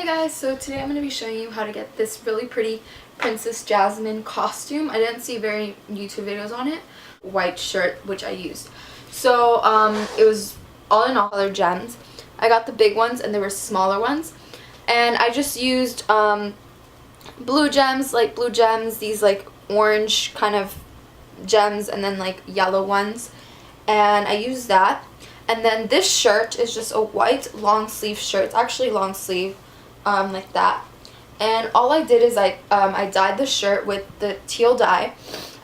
Hey guys, so today I'm going to be showing you how to get this really pretty Princess Jasmine costume. I didn't see very YouTube videos on it. White shirt, which I used. So it was all in all colored gems. I got the big ones and there were smaller ones. And I just used blue gems, like blue gems, these like orange kind of gems, and then like yellow ones. And I used that. And then this shirt is just a white long sleeve shirt. It's actually long sleeve. Like that, and all I did is I dyed the shirt with the teal dye,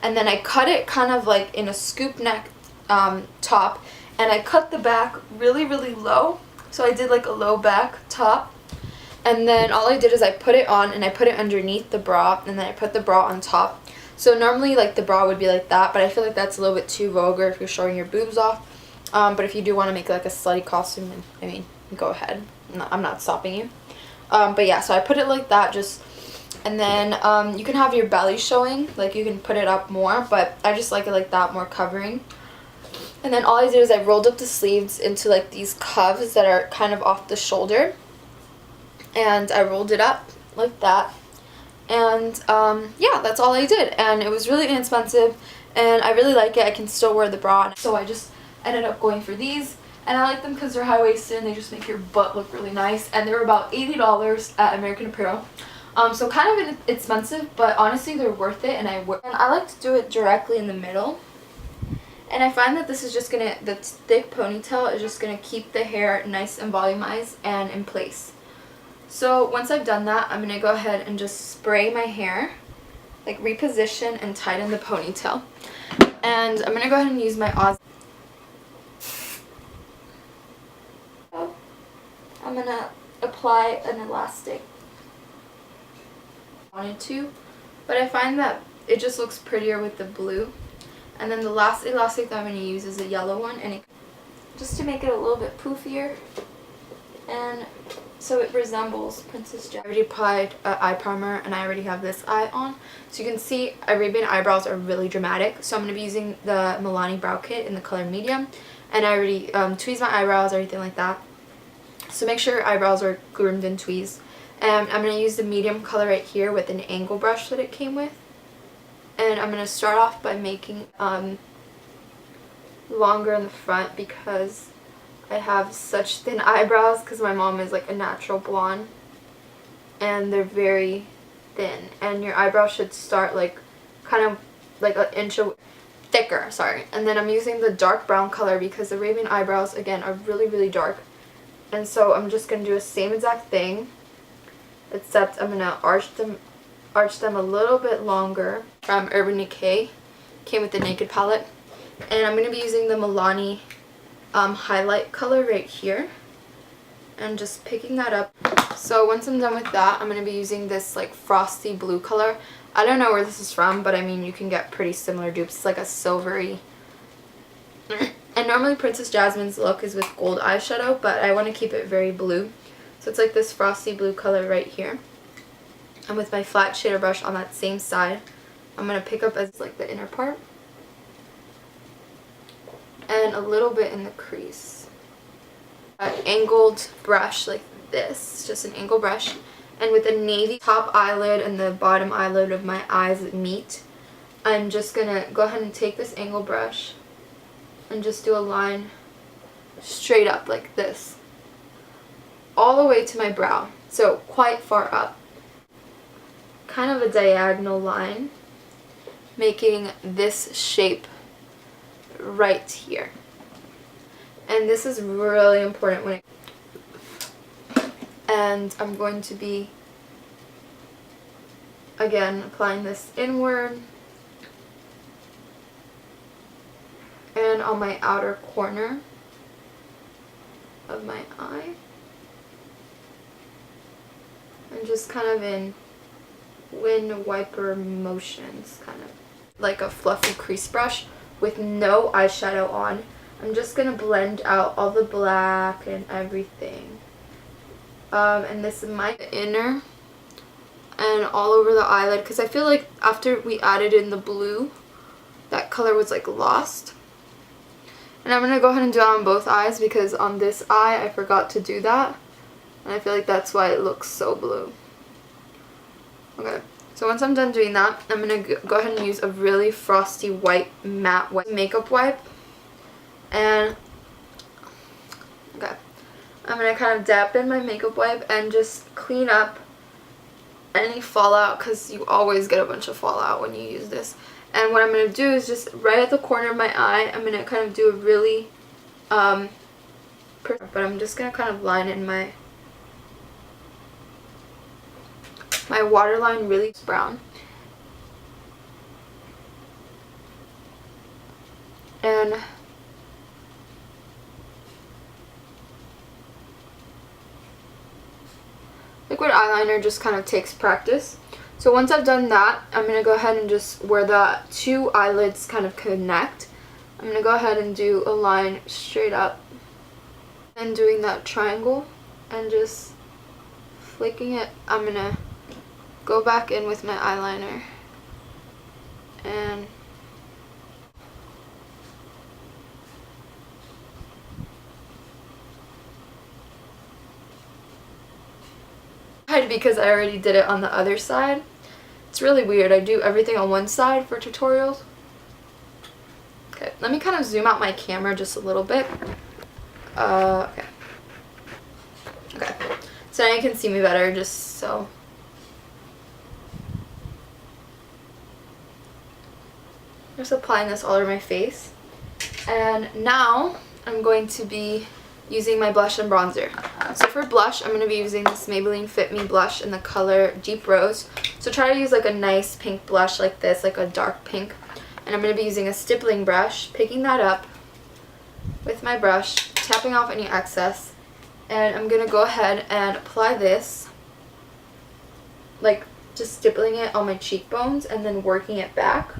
and then I cut it kind of like in a scoop neck top, and I cut the back really low, so I did like a low back top, and then all I did is I put it on and I put it underneath the bra, and then I put the bra on top. So normally like the bra would be like that, but I feel like that's a little bit too vulgar if you're showing your boobs off, but if you do want to make like a slutty costume, then I mean, go ahead. I'm not stopping you. But yeah, so I put it like that, just, and then you can have your belly showing, like you can put it up more, but I just like it like that, more covering. And then all I did is I rolled up the sleeves into like these cuffs that are kind of off the shoulder, and I rolled it up like that, and yeah, that's all I did, and it was really inexpensive, and I really like it. I can still wear the bra, so I just ended up going for these. And I like them because they're high-waisted and they just make your butt look really nice. And they're about $80 at American Apparel. So kind of expensive, but honestly they're worth it. And I like to do it directly in the middle. And I find that this is just gonna, the thick ponytail is just gonna keep the hair nice and volumized and in place. So once I've done that, I'm gonna go ahead and just spray my hair, like reposition and tighten the ponytail. And I'm gonna go ahead and use my I'm gonna apply an elastic. I wanted to, but I find that it just looks prettier with the blue. And then the last elastic that I'm gonna use is a yellow one, and just to make it a little bit poofier, and so it resembles Princess Jasmine. I already applied eye primer, and I already have this eye on, so you can see Arabian eyebrows are really dramatic. So I'm gonna be using the Milani Brow Kit in the color medium, and I already tweezed my eyebrows, everything like that. So make sure your eyebrows are groomed and tweezed. And I'm going to use the medium color right here with an angle brush that it came with. And I'm going to start off by making longer in the front because I have such thin eyebrows because my mom is like a natural blonde. And they're very thin. And your eyebrow should start like kind of like an inch thicker, sorry. And then I'm using the dark brown color because the Arabian eyebrows, again, are really dark. And so I'm just going to do the same exact thing, except I'm going to arch them a little bit longer. From Urban Decay, came with the Naked palette. And I'm going to be using the Milani highlight color right here. And just picking that up. So once I'm done with that, I'm going to be using this like frosty blue color. I don't know where this is from, but I mean you can get pretty similar dupes. It's like a silvery... And normally Princess Jasmine's look is with gold eyeshadow, but I want to keep it very blue. So it's like this frosty blue color right here. And with my flat shader brush on that same side, I'm going to pick up as like the inner part. And a little bit in the crease. An angled brush like this, just an angled brush. And with a navy top eyelid and the bottom eyelid of my eyes meet, I'm just going to go ahead and take this angled brush and just do a line straight up like this, all the way to my brow, so quite far up. Kind of a diagonal line, making this shape right here. And this is really important when and I'm going to be, again, applying this inward and on my outer corner of my eye, and just kind of in wind wiper motions, kind of like a fluffy crease brush with no eyeshadow on. I'm just gonna blend out all the black and everything, and this is my inner and all over the eyelid, because I feel like after we added in the blue, that color was like lost. And I'm going to go ahead and do it on both eyes because on this eye I forgot to do that. And I feel like that's why it looks so blue. Okay, so once I'm done doing that, I'm going to go ahead and use a really frosty white matte white makeup wipe. And, okay, I'm going to kind of dab in my makeup wipe and just clean up any fallout, because you always get a bunch of fallout when you use this. And what I'm going to do is just right at the corner of my eye, I'm going to kind of do a really, but I'm just going to kind of line in my waterline really brown. And liquid eyeliner just kind of takes practice. So once I've done that, I'm going to go ahead and just where the two eyelids kind of connect, I'm going to go ahead and do a line straight up and doing that triangle and just flicking it. I'm going to go back in with my eyeliner and because I already did it on the other side. It's really weird. I do everything on one side for tutorials. Okay, let me kind of zoom out my camera just a little bit. Okay. Okay, so now you can see me better, just so. Just applying this all over my face. And now I'm going to be using my blush and bronzer. So for blush, I'm going to be using this Maybelline Fit Me blush in the color Deep Rose. So try to use like a nice pink blush like this, like a dark pink. And I'm going to be using a stippling brush, picking that up with my brush, tapping off any excess. And I'm going to go ahead and apply this, like just stippling it on my cheekbones and then working it back.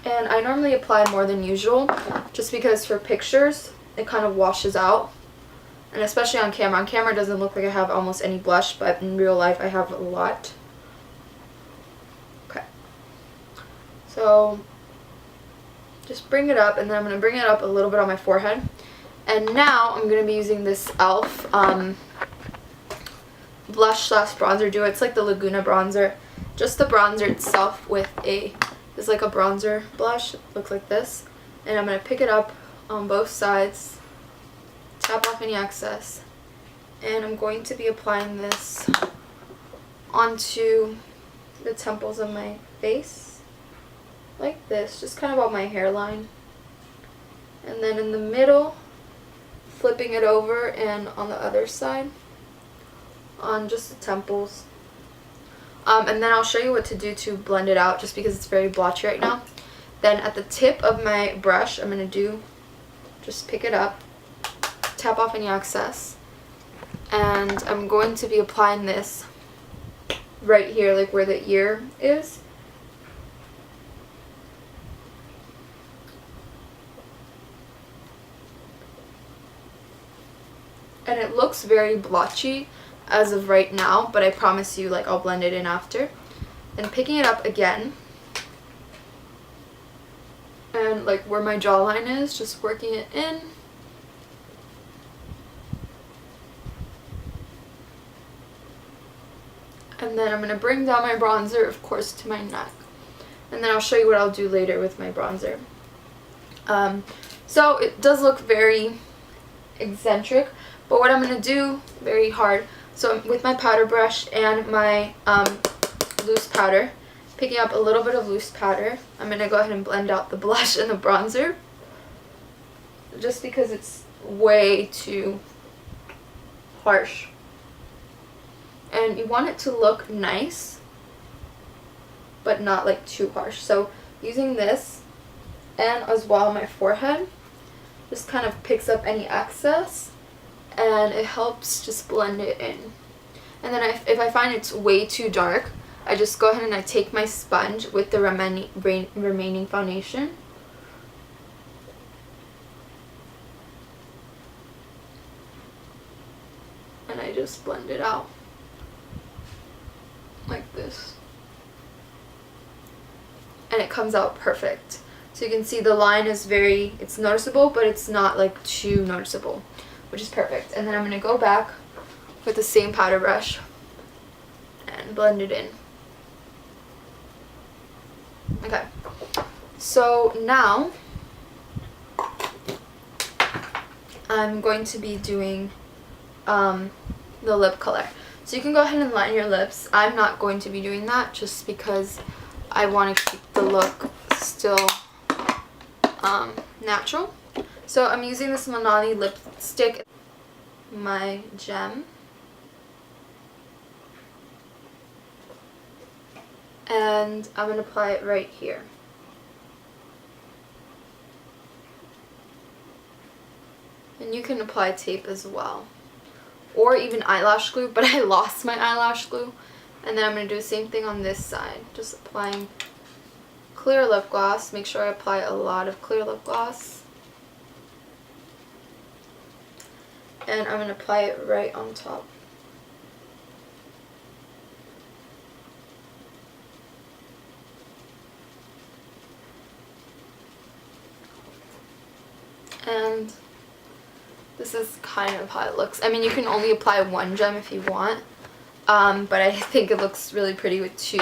And I normally apply more than usual just because for pictures it kind of washes out, and especially on camera. On camera it doesn't look like I have almost any blush, but in real life I have a lot. Okay, so just bring it up, and then I'm going to bring it up a little bit on my forehead. And now I'm going to be using this e.l.f. Blush slash bronzer duo. It's like the Laguna bronzer, just the bronzer itself with a is like a bronzer blush. It looks like this, and I'm going to pick it up on both sides, tap off any excess, and I'm going to be applying this onto the temples of my face like this, just kind of on my hairline, and then in the middle flipping it over, and on the other side on just the temples. And then I'll show you what to do to blend it out, just because it's very blotchy right now. Then at the tip of my brush, I'm going to just pick it up, tap off any excess, and I'm going to be applying this right here, like where the ear is. And it looks very blotchy as of right now, but I promise you, like, I'll blend it in after. And picking it up again, and like where my jawline is, just working it in. And then I'm going to bring down my bronzer, of course, to my neck. And then I'll show you what I'll do later with my bronzer. So it does look very eccentric, but what I'm going to do, very hard, so with my powder brush and my loose powder, picking up a little bit of loose powder, I'm going to go ahead and blend out the blush and the bronzer, just because it's way too harsh. And you want it to look nice, but not like too harsh. So using this, and as well my forehead, just kind of picks up any excess, and it helps just blend it in. And then if I find it's way too dark, I just go ahead and I take my sponge with the remaining foundation, and I just blend it out like this, and it comes out perfect. So you can see the line is it's noticeable, but it's not like too noticeable, which is perfect. And then I'm going to go back with the same powder brush and blend it in. Okay, so now I'm going to be doing the lip color. So you can go ahead and line your lips. I'm not going to be doing that just because I want to keep the look still natural. So I'm using this Manali lipstick, my gem. And I'm going to apply it right here. And you can apply tape as well. Or even eyelash glue, but I lost my eyelash glue. And then I'm going to do the same thing on this side. Just applying clear lip gloss. Make sure I apply a lot of clear lip gloss. And I'm going to apply it right on top. And this is kind of how it looks. I mean, you can only apply one gem if you want, but I think it looks really pretty with two.